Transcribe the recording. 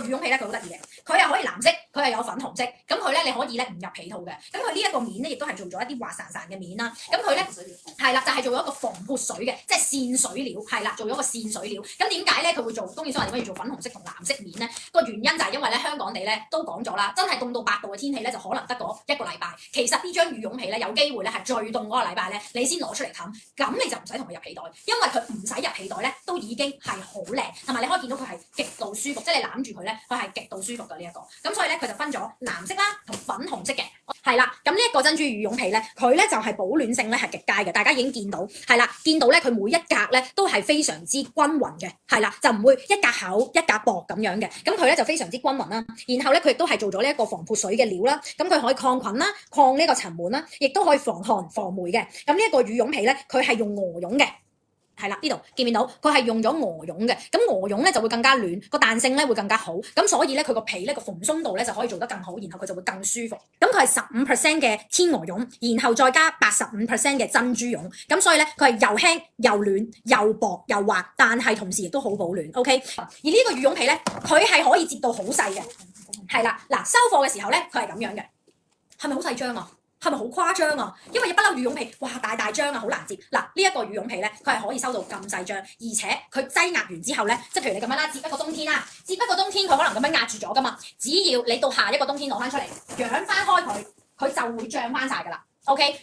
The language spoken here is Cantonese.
個羽絨被咧，佢好得意嘅，佢又可以藍色，佢又有粉紅色，咁佢咧你可以咧唔入被套嘅。咁佢呢一個面咧，亦都係做咗一啲滑潺潺嘅面啦。咁佢咧係啦，就係做咗一個防潑水嘅，即係線水料，係啦，做咗個線水料。咁點解咧佢會做東燕蘇華點解要做粉紅色同藍色面咧？個原因就係因為咧香港地咧都講咗啦，真係凍到8度嘅天氣咧就可能得嗰一個禮拜。其實呢張羽絨被咧有機會咧係最凍嗰個禮拜咧，你先攞出嚟冚，咁你就唔使同佢入被袋，因為佢唔使入被袋咧都已經係好靚，同埋你可以見到佢係極度舒服，即係你攬住佢咧，佢係極度舒服嘅呢一個。咁所以咧佢就分咗藍色啦同粉紅色嘅，係啦。咁呢一個珍珠羽絨被咧，佢咧就係保暖性咧係極佳嘅，大家已經見到係啦，見到咧佢每一格咧都係非常之均勻嘅，係啦，就唔會一格厚一格薄咁樣嘅。咁佢咧就非常之均勻啦。然後咧佢亦都係做咗呢一個防潑水嘅料啦，咁佢可以抗菌啦、抗呢個塵蟎啦，亦都可以防寒防霉嘅。咁呢一個羽絨被咧，佢係用鵝絨嘅。係啦，呢度見唔見到？佢係用咗鵝絨嘅，咁鵝絨咧就會更加暖，個彈性咧會更加好，咁所以咧佢個被咧個蓬鬆度咧就可以做得更好，然後佢就會更舒服。咁佢係15%嘅天鵝絨，然後再加85%嘅珍珠絨，咁所以咧佢係又輕又暖又薄又滑，但係同時亦都好保暖。OK， 而呢個羽絨被咧，佢係可以摺到好細嘅，係啦，嗱收貨嘅時候咧佢係咁樣嘅，係咪好細張啊？係咪好誇張啊？因為不嬲羽絨被，哇大張啊，好難摺。嗱呢一個羽絨被咧，佢係可以收到咁細張，而且佢擠壓完之後咧，即係譬如你咁樣啦，摺一個冬天啦，摺一個冬天佢可能咁樣壓住咗噶嘛，只要你到下一個冬天攞翻出嚟，揚翻開佢，佢就會漲翻晒噶啦。OK。